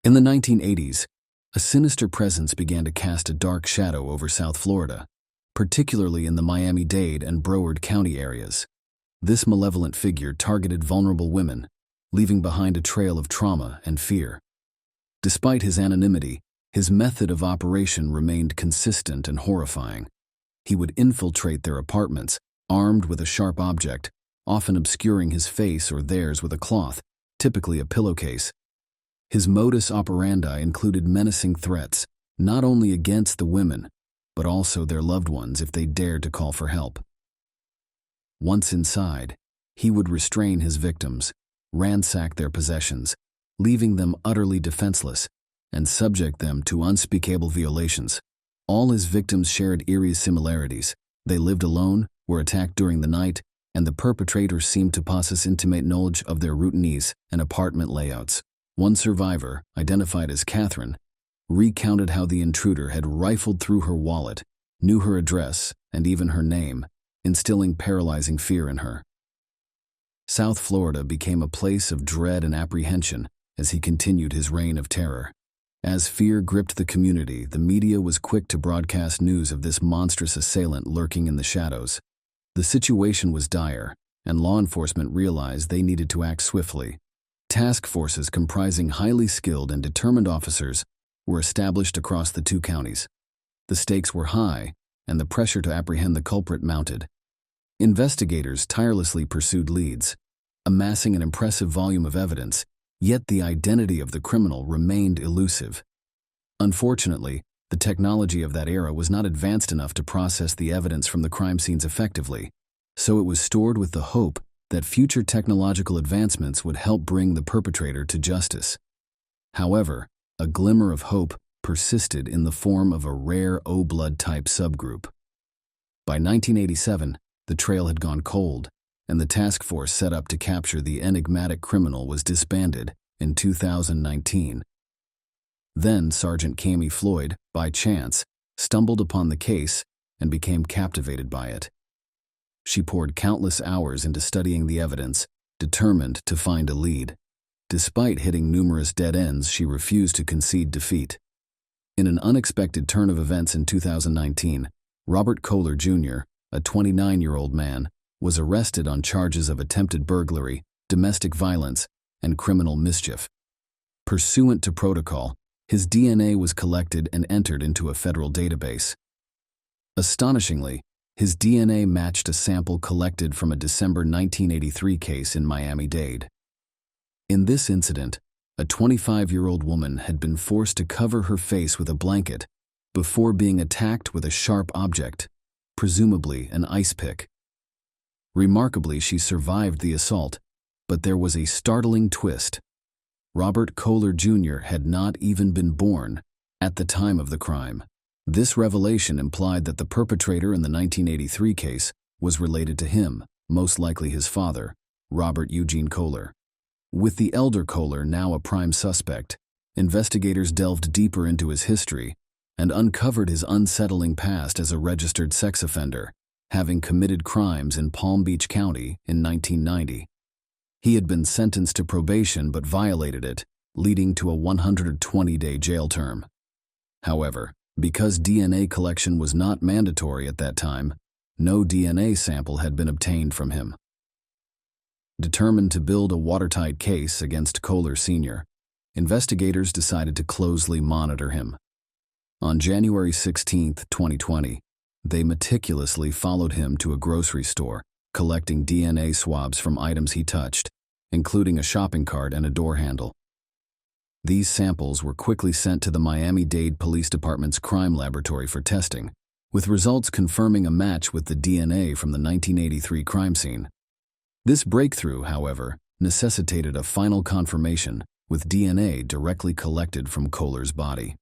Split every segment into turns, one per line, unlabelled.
In the 1980s, a sinister presence began to cast a dark shadow over South Florida, particularly in the Miami-Dade and Broward County areas. This malevolent figure targeted vulnerable women, leaving behind a trail of trauma and fear. Despite his anonymity, his method of operation remained consistent and horrifying. He would infiltrate their apartments, armed with a sharp object, often obscuring his face or theirs with a cloth, typically a pillowcase. His modus operandi included menacing threats, not only against the women, but also their loved ones if they dared to call for help. Once inside, he would restrain his victims, ransack their possessions, leaving them utterly defenseless, and subject them to unspeakable violations. All his victims shared eerie similarities. They lived alone, were attacked during the night, and the perpetrator seemed to possess intimate knowledge of their routines and apartment layouts. One survivor, identified as Catherine, recounted how the intruder had rifled through her wallet, knew her address, and even her name, instilling paralyzing fear in her. South Florida became a place of dread and apprehension as he continued his reign of terror. As fear gripped the community, the media was quick to broadcast news of this monstrous assailant lurking in the shadows. The situation was dire, and law enforcement realized they needed to act swiftly. Task forces comprising highly skilled and determined officers were established across the two counties. The stakes were high, and the pressure to apprehend the culprit mounted. Investigators tirelessly pursued leads, amassing an impressive volume of evidence, yet the identity of the criminal remained elusive. Unfortunately, the technology of that era was not advanced enough to process the evidence from the crime scenes effectively, so it was stored with the hope that future technological advancements would help bring the perpetrator to justice. However, a glimmer of hope persisted in the form of a rare O-blood type subgroup. By 1987, the trail had gone cold, and the task force set up to capture the enigmatic criminal was disbanded in 2019. Then Sergeant Cami Floyd, by chance, stumbled upon the case and became captivated by it. She poured countless hours into studying the evidence, determined to find a lead. Despite hitting numerous dead ends, she refused to concede defeat. In an unexpected turn of events in 2019, Robert Kohler Jr., a 29-year-old man, was arrested on charges of attempted burglary, domestic violence, and criminal mischief. Pursuant to protocol, his DNA was collected and entered into a federal database. Astonishingly, his DNA matched a sample collected from a December 1983 case in Miami-Dade. In this incident, a 25-year-old woman had been forced to cover her face with a blanket before being attacked with a sharp object, presumably an ice pick. Remarkably, she survived the assault, but there was a startling twist. Robert Kohler Jr. had not even been born at the time of the crime. This revelation implied that the perpetrator in the 1983 case was related to him, most likely his father, Robert Eugene Kohler. With the elder Kohler now a prime suspect, investigators delved deeper into his history and uncovered his unsettling past as a registered sex offender, having committed crimes in Palm Beach County in 1990. He had been sentenced to probation but violated it, leading to a 120-day jail term. However, because DNA collection was not mandatory at that time, no DNA sample had been obtained from him. Determined to build a watertight case against Kohler Sr., investigators decided to closely monitor him. On January 16, 2020, they meticulously followed him to a grocery store, collecting DNA swabs from items he touched, including a shopping cart and a door handle. These samples were quickly sent to the Miami-Dade Police Department's crime laboratory for testing, with results confirming a match with the DNA from the 1983 crime scene. This breakthrough, however, necessitated a final confirmation, with DNA directly collected from Kohler's body.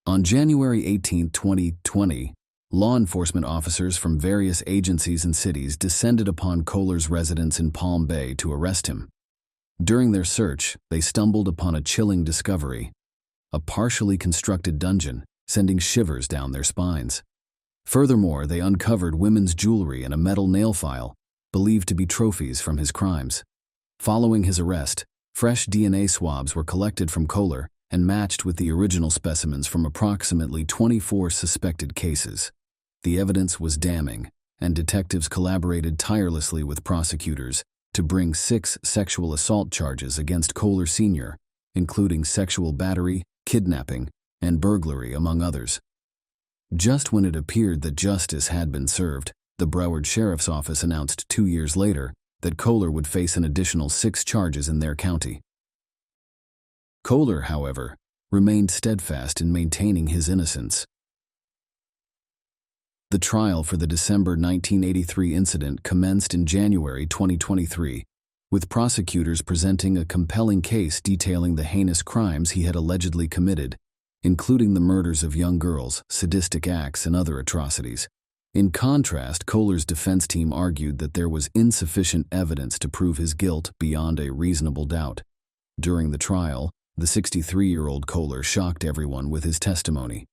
On January 18, 2020, law enforcement officers from various agencies and cities descended upon Kohler's residence in Palm Bay to arrest him. During their search, they stumbled upon a chilling discovery: a partially constructed dungeon, sending shivers down their spines. Furthermore, they uncovered women's jewelry and a metal nail file, believed to be trophies from his crimes. Following his arrest, Fresh DNA swabs were collected from Kohler and matched with the original specimens from approximately 24 suspected cases. The evidence was damning, and detectives collaborated tirelessly with prosecutors to bring 6 sexual assault charges against Kohler Sr., including sexual battery, kidnapping, and burglary, among others. Just when it appeared that justice had been served, the Broward Sheriff's Office announced 2 years later that Kohler would face an additional 6 charges in their county. Kohler, however, remained steadfast in maintaining his innocence. The trial for the December 1983 incident commenced in January 2023, with prosecutors presenting a compelling case detailing the heinous crimes he had allegedly committed, including the murders of young girls, sadistic acts, and other atrocities. In contrast, Kohler's defense team argued that there was insufficient evidence to prove his guilt beyond a reasonable doubt. During the trial, the 63-year-old Kohler shocked everyone with his testimony.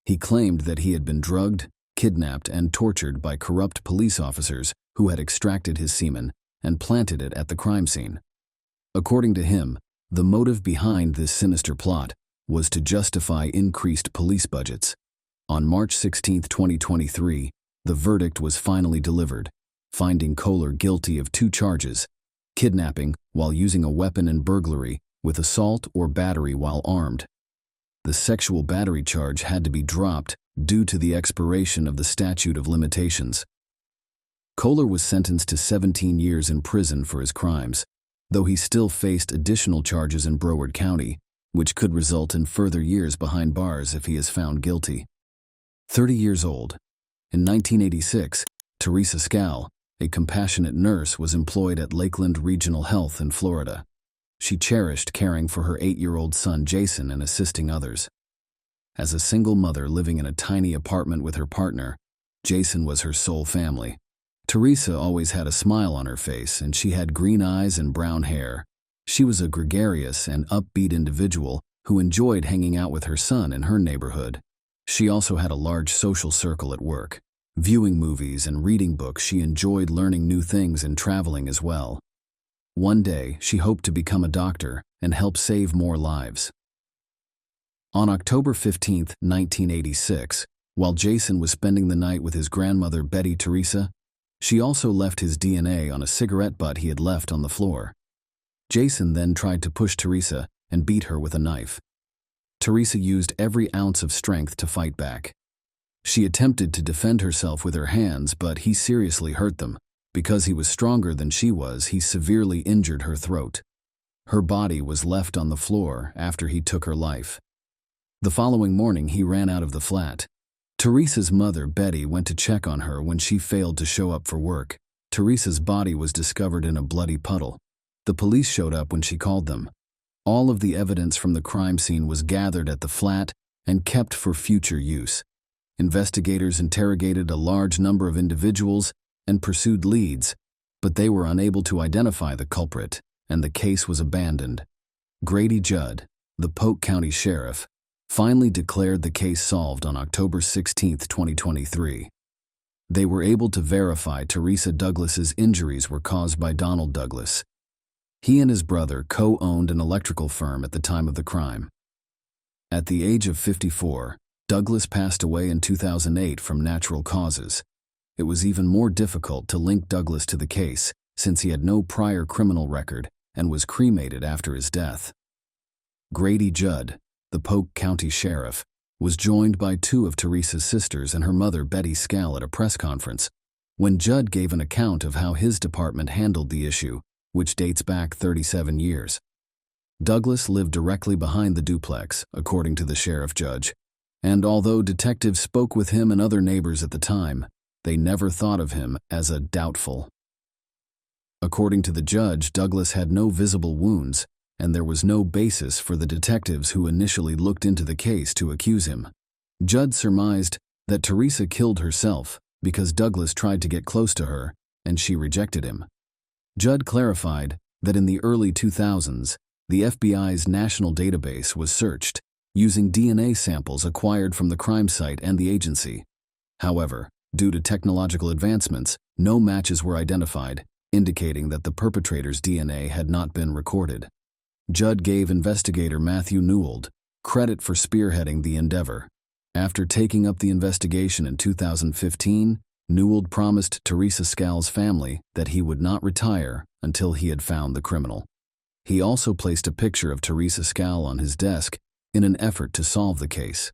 He claimed that he had been drugged, kidnapped, and tortured by corrupt police officers who had extracted his semen and planted it at the crime scene. According to him, the motive behind this sinister plot was to justify increased police budgets. On March 16, 2023, the verdict was finally delivered, finding Kohler guilty of 2 charges: kidnapping while using a weapon and burglary, with assault or battery while armed. The sexual battery charge had to be dropped due to the expiration of the statute of limitations. Kohler was sentenced to 17 years in prison for his crimes, though he still faced additional charges in Broward County, which could result in further years behind bars if he is found guilty. 30 years old. In 1986, Teresa Scal, a compassionate nurse, was employed at Lakeland Regional Health in Florida. She cherished caring for her 8-year-old son Jason and assisting others. As a single mother living in a tiny apartment with her partner, Jason was her sole family. Teresa always had a smile on her face, and she had green eyes and brown hair. She was a gregarious and upbeat individual who enjoyed hanging out with her son in her neighborhood. She also had a large social circle at work. Viewing movies and reading books, she enjoyed learning new things and traveling as well. One day, she hoped to become a doctor and help save more lives. On October 15, 1986, while Jason was spending the night with his grandmother Betty Teresa, she also left his DNA on a cigarette butt he had left on the floor. Jason then tried to push Teresa and beat her with a knife. Teresa used every ounce of strength to fight back. She attempted to defend herself with her hands, but he seriously hurt them. Because he was stronger than she was, he severely injured her throat. Her body was left on the floor after he took her life. The following morning, he ran out of the flat. Teresa's mother, Betty, went to check on her when she failed to show up for work. Teresa's body was discovered in a bloody puddle. The police showed up when she called them. All of the evidence from the crime scene was gathered at the flat and kept for future use. Investigators interrogated a large number of individuals and pursued leads, but they were unable to identify the culprit, and the case was abandoned. Grady Judd, the Polk County Sheriff, finally declared the case solved on October 16, 2023. They were able to verify Teresa Douglas's injuries were caused by Donald Douglas. He and his brother co-owned an electrical firm at the time of the crime. At the age of 54, Douglas passed away in 2008 from natural causes. It was even more difficult to link Douglas to the case, since he had no prior criminal record and was cremated after his death. Grady Judd, the Polk County Sheriff, was joined by 2 of Teresa's sisters and her mother Betty Scal at a press conference, when Judd gave an account of how his department handled the issue, which dates back 37 years. Douglas lived directly behind the duplex, according to the sheriff judge, and although detectives spoke with him and other neighbors at the time, they never thought of him as a doubtful. According to the judge, Douglas had no visible wounds, and there was no basis for the detectives who initially looked into the case to accuse him. Judd surmised that Teresa killed herself because Douglas tried to get close to her, and she rejected him. Judd clarified that in the early 2000s, the FBI's national database was searched, using DNA samples acquired from the crime site and the agency. However, due to technological advancements, no matches were identified, indicating that the perpetrator's DNA had not been recorded. Judd gave investigator Matthew Newell credit for spearheading the endeavor. After taking up the investigation in 2015, Newell promised Teresa Scal's family that he would not retire until he had found the criminal. He also placed a picture of Teresa Scal on his desk in an effort to solve the case.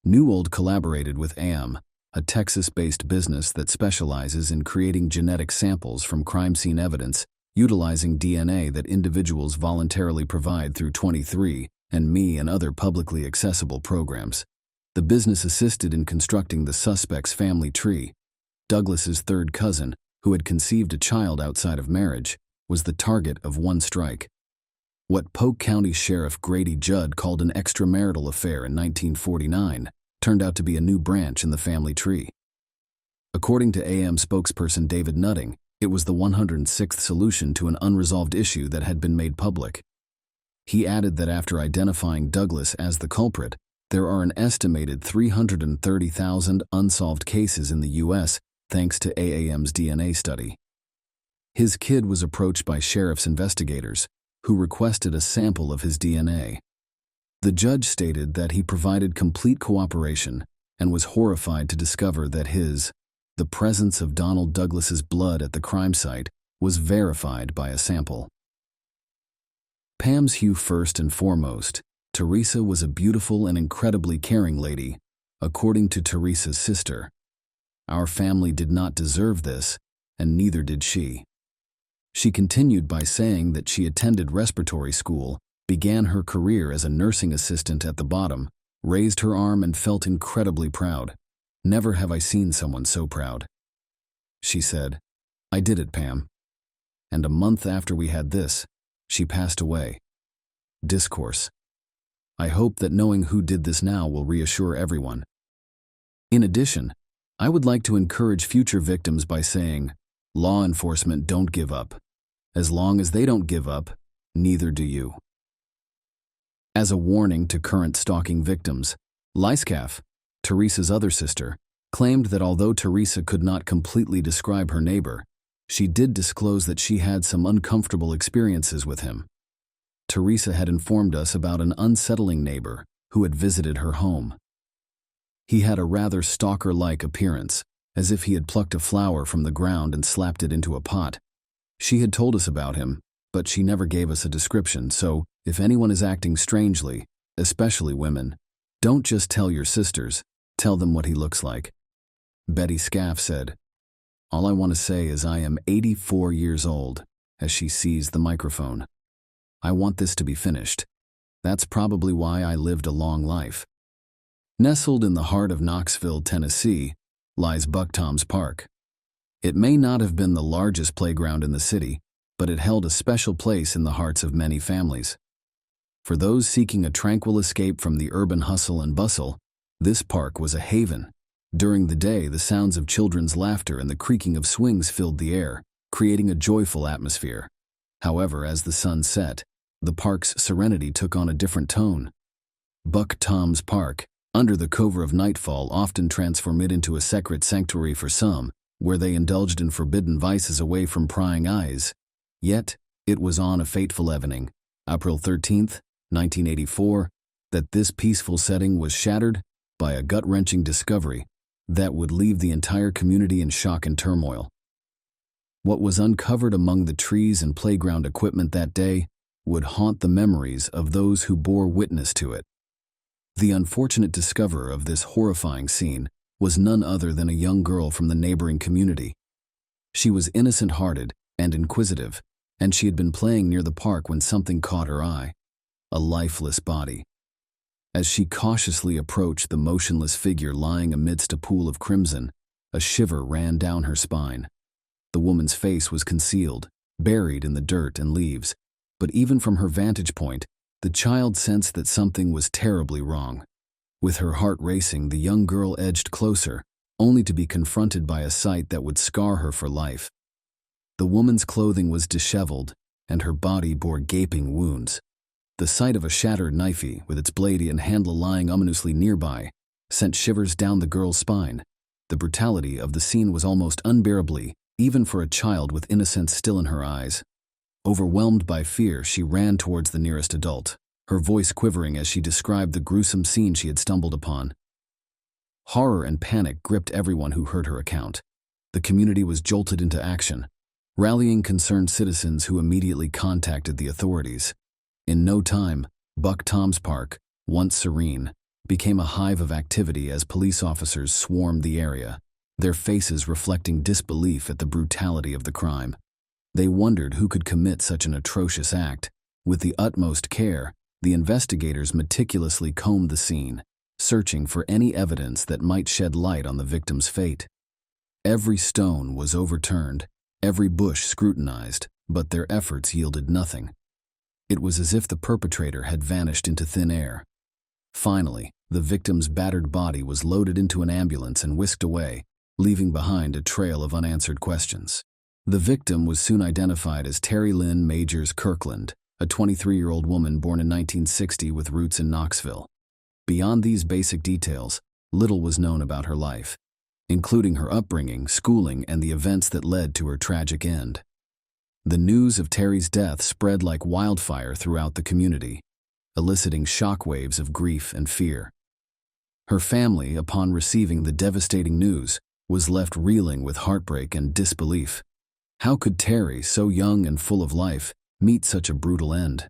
Newell collaborated with AM, a Texas-based business that specializes in creating genetic samples from crime scene evidence, utilizing DNA that individuals voluntarily provide through 23andMe and other publicly accessible programs. The business assisted in constructing the suspect's family tree. Douglas's third cousin, who had conceived a child outside of marriage, was the target of one strike. What Polk County Sheriff Grady Judd called an extramarital affair in 1949 turned out to be a new branch in the family tree. According to AM spokesperson David Nutting, it was the 106th solution to an unresolved issue that had been made public. He added that after identifying Douglas as the culprit, there are an estimated 330,000 unsolved cases in the U.S. thanks to AAM's DNA study. His kid was approached by sheriff's investigators, who requested a sample of his DNA. The judge stated that he provided complete cooperation and was horrified to discover that the presence of Donald Douglas's blood at the crime site was verified by a sample. Pam's Hugh. First and foremost, Teresa was a beautiful and incredibly caring lady, according to Teresa's sister. Our family did not deserve this, and neither did she. She continued by saying that she attended respiratory school, began her career as a nursing assistant at the bottom, raised her arm and felt incredibly proud. Never have I seen someone so proud. She said, "I did it, Pam." And a month after we had this, she passed away. Discourse. I hope that knowing who did this now will reassure everyone. In addition, I would like to encourage future victims by saying, law enforcement don't give up. As long as they don't give up, neither do you. As a warning to current stalking victims, Lyskaff, Teresa's other sister, claimed that although Teresa could not completely describe her neighbor, she did disclose that she had some uncomfortable experiences with him. Teresa had informed us about an unsettling neighbor who had visited her home. He had a rather stalker-like appearance, as if he had plucked a flower from the ground and slapped it into a pot. She had told us about him, but she never gave us a description, so if anyone is acting strangely, especially women, don't just tell your sisters, tell them what he looks like. Betty Scaff said, "All I want to say is I am 84 years old," as she seized the microphone. "I want this to be finished. That's probably why I lived a long life." Nestled in the heart of Knoxville, Tennessee, lies Buck Tom's Park. It may not have been the largest playground in the city, but it held a special place in the hearts of many families. For those seeking a tranquil escape from the urban hustle and bustle, this park was a haven. During the day, the sounds of children's laughter and the creaking of swings filled the air, creating a joyful atmosphere. However, as the sun set, the park's serenity took on a different tone. Buck Tom's Park, under the cover of nightfall, often transformed it into a sacred sanctuary for some, where they indulged in forbidden vices away from prying eyes. Yet, it was on a fateful evening, April 13th, 1984, that this peaceful setting was shattered by a gut-wrenching discovery that would leave the entire community in shock and turmoil. What was uncovered among the trees and playground equipment that day would haunt the memories of those who bore witness to it. The unfortunate discoverer of this horrifying scene was none other than a young girl from the neighboring community. She was innocent-hearted and inquisitive, and she had been playing near the park when something caught her eye: a lifeless body. As she cautiously approached the motionless figure lying amidst a pool of crimson, a shiver ran down her spine. The woman's face was concealed, buried in the dirt and leaves, but even from her vantage point, the child sensed that something was terribly wrong. With her heart racing, the young girl edged closer, only to be confronted by a sight that would scar her for life. The woman's clothing was disheveled, and her body bore gaping wounds. The sight of a shattered knifey, with its blade and handle lying ominously nearby, sent shivers down the girl's spine. The brutality of the scene was almost unbearable, even for a child with innocence still in her eyes. Overwhelmed by fear, she ran towards the nearest adult, her voice quivering as she described the gruesome scene she had stumbled upon. Horror and panic gripped everyone who heard her account. The community was jolted into action, rallying concerned citizens who immediately contacted the authorities. In no time, Buck Tom's Park, once serene, became a hive of activity as police officers swarmed the area, their faces reflecting disbelief at the brutality of the crime. They wondered who could commit such an atrocious act. With the utmost care, the investigators meticulously combed the scene, searching for any evidence that might shed light on the victim's fate. Every stone was overturned, every bush scrutinized, but their efforts yielded nothing. It was as if the perpetrator had vanished into thin air. Finally, the victim's battered body was loaded into an ambulance and whisked away, leaving behind a trail of unanswered questions. The victim was soon identified as Terry Lynn Majors Kirkland, a 23-year-old woman born in 1960 with roots in Knoxville. Beyond these basic details, little was known about her life, including her upbringing, schooling, and the events that led to her tragic end. The news of Terry's death spread like wildfire throughout the community, eliciting shockwaves of grief and fear. Her family, upon receiving the devastating news, was left reeling with heartbreak and disbelief. How could Terry, so young and full of life, meet such a brutal end?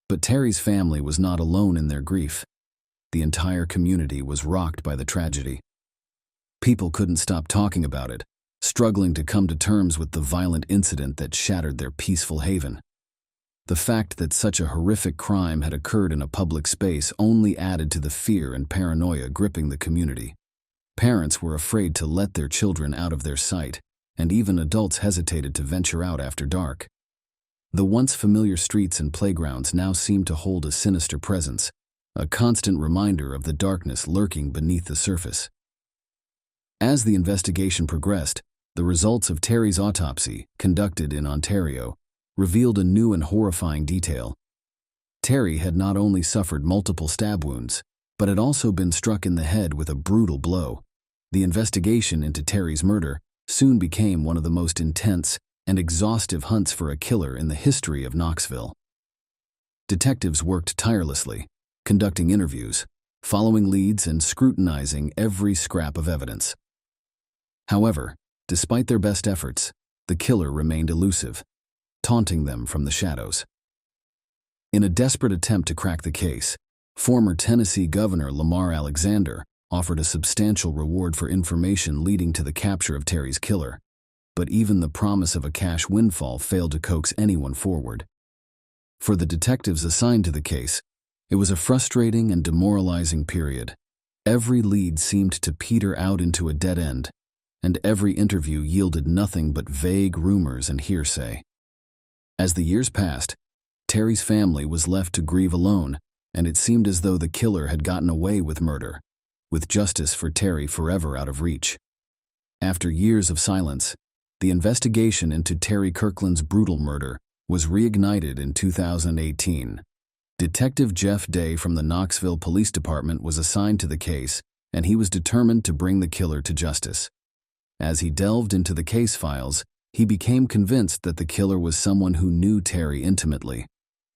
But Terry's family was not alone in their grief. The entire community was rocked by the tragedy. People couldn't stop talking about it, struggling to come to terms with the violent incident that shattered their peaceful haven. The fact that such a horrific crime had occurred in a public space only added to the fear and paranoia gripping the community. Parents were afraid to let their children out of their sight, and even adults hesitated to venture out after dark. The once familiar streets and playgrounds now seemed to hold a sinister presence, a constant reminder of the darkness lurking beneath the surface. As the investigation progressed, the results of Terry's autopsy, conducted in Ontario, revealed a new and horrifying detail. Terry had not only suffered multiple stab wounds, but had also been struck in the head with a brutal blow. The investigation into Terry's murder soon became one of the most intense and exhaustive hunts for a killer in the history of Knoxville. Detectives worked tirelessly, conducting interviews, following leads, and scrutinizing every scrap of evidence. However, despite their best efforts, the killer remained elusive, taunting them from the shadows. In a desperate attempt to crack the case, former Tennessee Governor Lamar Alexander offered a substantial reward for information leading to the capture of Terry's killer, but even the promise of a cash windfall failed to coax anyone forward. For the detectives assigned to the case, it was a frustrating and demoralizing period. Every lead seemed to peter out into a dead end, and every interview yielded nothing but vague rumors and hearsay. As the years passed, Terry's family was left to grieve alone, and it seemed as though the killer had gotten away with murder, with justice for Terry forever out of reach. After years of silence, the investigation into Terry Kirkland's brutal murder was reignited in 2018. Detective Jeff Day from the Knoxville Police Department was assigned to the case, and he was determined to bring the killer to justice. As he delved into the case files, he became convinced that the killer was someone who knew Terry intimately.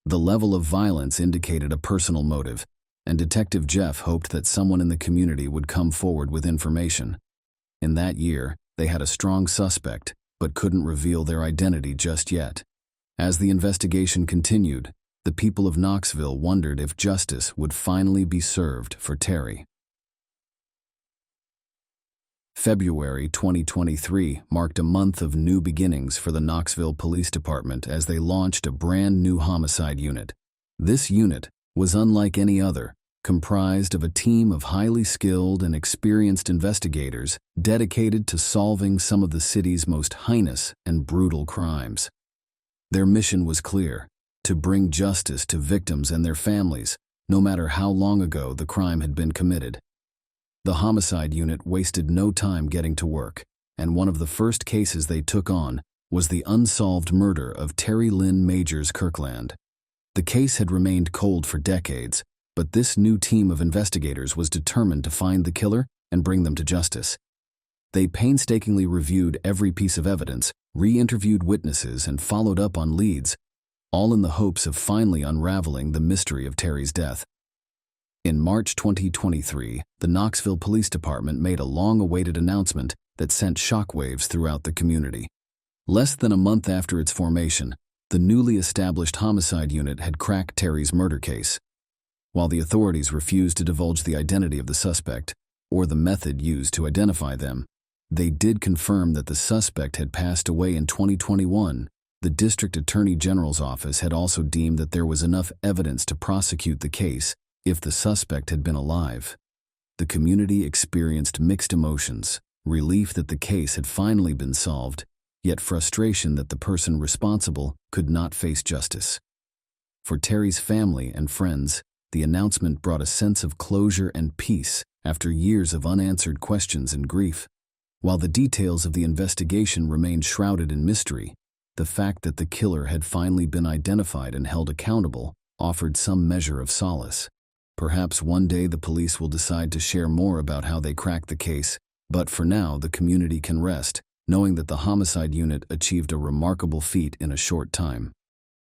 The level of violence indicated a personal motive, and Detective Jeff hoped that someone in the community would come forward with information. In that year, they had a strong suspect, but couldn't reveal their identity just yet. As the investigation continued, the people of Knoxville wondered if justice would finally be served for Terry. February 2023 marked a month of new beginnings for the Knoxville Police Department as they launched a brand new homicide unit. This unit was unlike any other, comprised of a team of highly skilled and experienced investigators dedicated to solving some of the city's most heinous and brutal crimes. Their mission was clear: to bring justice to victims and their families, no matter how long ago the crime had been committed. The homicide unit wasted no time getting to work, and one of the first cases they took on was the unsolved murder of Terry Lynn Majors Kirkland. The case had remained cold for decades, but this new team of investigators was determined to find the killer and bring them to justice. They painstakingly reviewed every piece of evidence, re-interviewed witnesses, and followed up on leads, all in the hopes of finally unraveling the mystery of Terry's death. In March 2023, the Knoxville Police Department made a long-awaited announcement that sent shockwaves throughout the community. Less than a month after its formation, the newly established homicide unit had cracked Terry's murder case. While the authorities refused to divulge the identity of the suspect or the method used to identify them, they did confirm that the suspect had passed away in 2021. The District Attorney General's office had also deemed that there was enough evidence to prosecute the case if the suspect had been alive. The community experienced mixed emotions, relief that the case had finally been solved, yet frustration that the person responsible could not face justice. For Terry's family and friends, the announcement brought a sense of closure and peace after years of unanswered questions and grief. While the details of the investigation remained shrouded in mystery, the fact that the killer had finally been identified and held accountable offered some measure of solace. Perhaps one day the police will decide to share more about how they cracked the case, but for now the community can rest, knowing that the homicide unit achieved a remarkable feat in a short time.